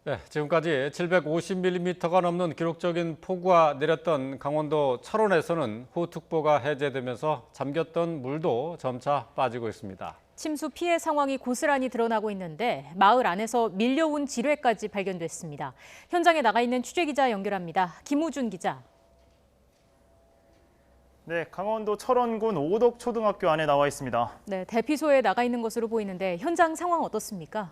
네, 지금까지 750mm가 넘는 기록적인 폭우가 내렸던 강원도 철원에서는 호우특보가 해제되면서 잠겼던 물도 점차 빠지고 있습니다. 침수 피해 상황이 고스란히 드러나고 있는데 마을 안에서 밀려온 지뢰까지 발견됐습니다. 현장에 나가 있는 취재기자 연결합니다. 김우준 기자. 네, 강원도 철원군 오덕초등학교 안에 나와 있습니다. 네, 대피소에 나가 있는 것으로 보이는데 현장 상황 어떻습니까?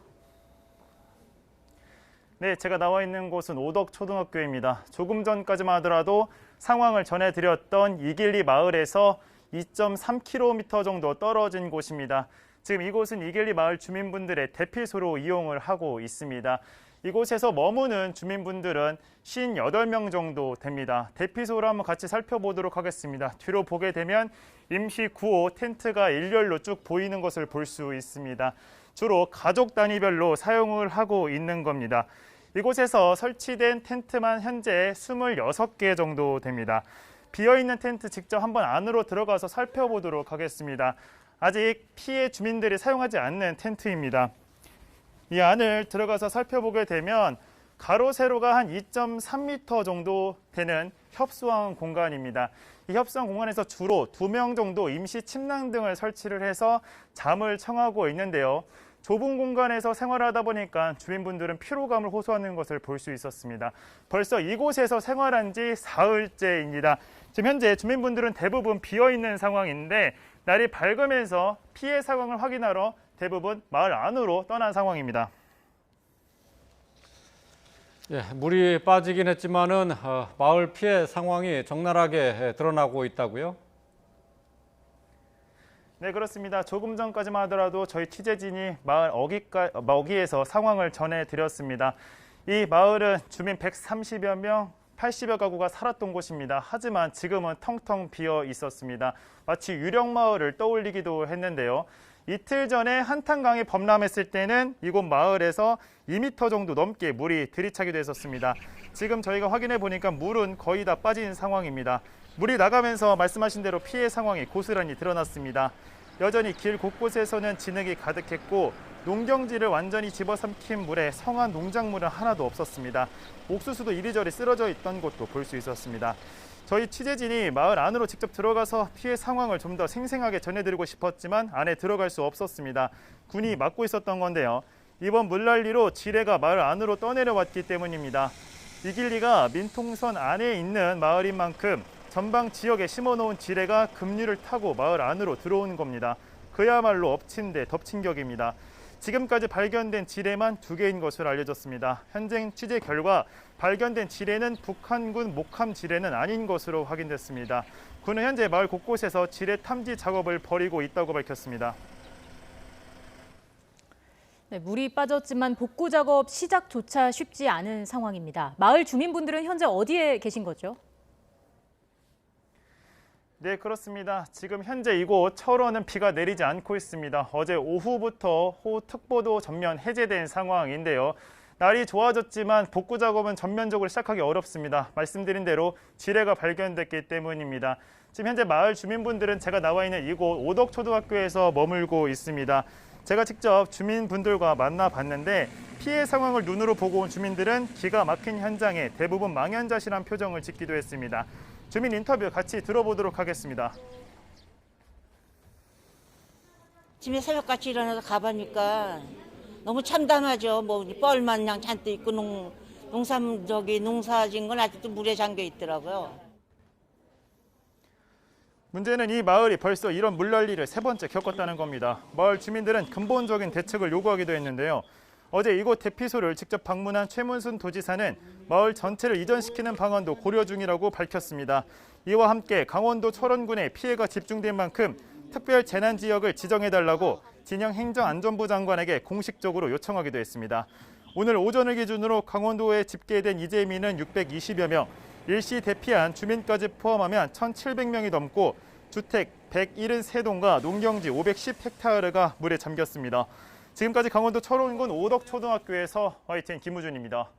네, 제가 나와 있는 곳은 오덕초등학교입니다. 조금 전까지만 하더라도 상황을 전해드렸던 이길리 마을에서 2.3km 정도 떨어진 곳입니다. 지금 이곳은 이길리 마을 주민분들의 대피소로 이용을 하고 있습니다. 이곳에서 머무는 주민분들은 58명 정도 됩니다. 대피소를 한번 같이 살펴보도록 하겠습니다. 뒤로 보게 되면 임시 구호 텐트가 일렬로 쭉 보이는 것을 볼 수 있습니다. 주로 가족 단위별로 사용을 하고 있는 겁니다. 이곳에서 설치된 텐트만 현재 26개 정도 됩니다. 비어있는 텐트 직접 한번 안으로 들어가서 살펴보도록 하겠습니다. 아직 피해 주민들이 사용하지 않는 텐트입니다. 이 안을 들어가서 살펴보게 되면 가로 세로가 한 2.3m 정도 되는 협소한 공간입니다. 이 협소한 공간에서 주로 2명 정도 임시 침낭 등을 설치를 해서 잠을 청하고 있는데요. 좁은 공간에서 생활하다 보니까 주민분들은 피로감을 호소하는 것을 볼 수 있었습니다. 벌써 이곳에서 생활한 지 사흘째입니다. 지금 현재 주민분들은 대부분 비어있는 상황인데 날이 밝으면서 피해 상황을 확인하러 대부분 마을 안으로 떠난 상황입니다. 예, 물이 빠지긴 했지만은 마을 피해 상황이 적나라하게 드러나고 있다고요? 네, 그렇습니다. 조금 전까지만 하더라도 저희 취재진이 마을 어귀에서 상황을 전해드렸습니다. 이 마을은 주민 130여 명, 80여 가구가 살았던 곳입니다. 하지만 지금은 텅텅 비어 있었습니다. 마치 유령마을을 떠올리기도 했는데요. 이틀 전에 한탄강이 범람했을 때는 이곳 마을에서 2m 정도 넘게 물이 들이차기도 했었습니다. 지금 저희가 확인해 보니까 물은 거의 다 빠진 상황입니다. 물이 나가면서 말씀하신 대로 피해 상황이 고스란히 드러났습니다. 여전히 길 곳곳에서는 진흙이 가득했고 농경지를 완전히 집어삼킨 물에 성한 농작물은 하나도 없었습니다. 옥수수도 이리저리 쓰러져 있던 것도 볼 수 있었습니다. 저희 취재진이 마을 안으로 직접 들어가서 피해 상황을 좀 더 생생하게 전해드리고 싶었지만 안에 들어갈 수 없었습니다. 군이 막고 있었던 건데요. 이번 물난리로 지뢰가 마을 안으로 떠내려왔기 때문입니다. 이길리가 민통선 안에 있는 마을인 만큼 전방 지역에 심어놓은 지뢰가 급류를 타고 마을 안으로 들어오는 겁니다. 그야말로 엎친 데 덮친 격입니다. 지금까지 발견된 지뢰만 2개인 것으로 알려졌습니다. 현재 취재 결과 발견된 지뢰는 북한군 목함 지뢰는 아닌 것으로 확인됐습니다. 군은 현재 마을 곳곳에서 지뢰 탐지 작업을 벌이고 있다고 밝혔습니다. 네, 물이 빠졌지만 복구 작업 시작조차 쉽지 않은 상황입니다. 마을 주민분들은 현재 어디에 계신 거죠? 네, 그렇습니다. 지금 현재 이곳 철원은 비가 내리지 않고 있습니다. 어제 오후부터 호우특보도 전면 해제된 상황인데요. 날이 좋아졌지만 복구 작업은 전면적으로 시작하기 어렵습니다. 말씀드린 대로 지뢰가 발견됐기 때문입니다. 지금 현재 마을 주민분들은 제가 나와 있는 이곳 오덕초등학교에서 머물고 있습니다. 제가 직접 주민분들과 만나봤는데 피해 상황을 눈으로 보고 온 주민들은 기가 막힌 현장에 대부분 망연자실한 표정을 짓기도 했습니다. 주민 인터뷰 같이 들어보도록 하겠습니다. 아침에 새벽같이 일어나서 가보니까 너무 참담하죠. 뭐 뻘만 그냥 잔뜩 있고 농사진 건 아직도 물에 잠겨 있더라고요. 문제는 이 마을이 벌써 이런 물난리를 3번째 겪었다는 겁니다. 마을 주민들은 근본적인 대책을 요구하기도 했는데요. 어제 이곳 대피소를 직접 방문한 최문순 도지사는 마을 전체를 이전시키는 방안도 고려 중이라고 밝혔습니다. 이와 함께 강원도 철원군에 피해가 집중된 만큼 특별 재난 지역을 지정해달라고 진영 행정안전부 장관에게 공식적으로 요청하기도 했습니다. 오늘 오전을 기준으로 강원도에 집계된 이재민은 620여 명, 일시 대피한 주민까지 포함하면 1,700명이 넘고 주택 173동과 농경지 510헥타르가 물에 잠겼습니다. 지금까지 강원도 철원군 오덕초등학교에서 YTN 김우준입니다.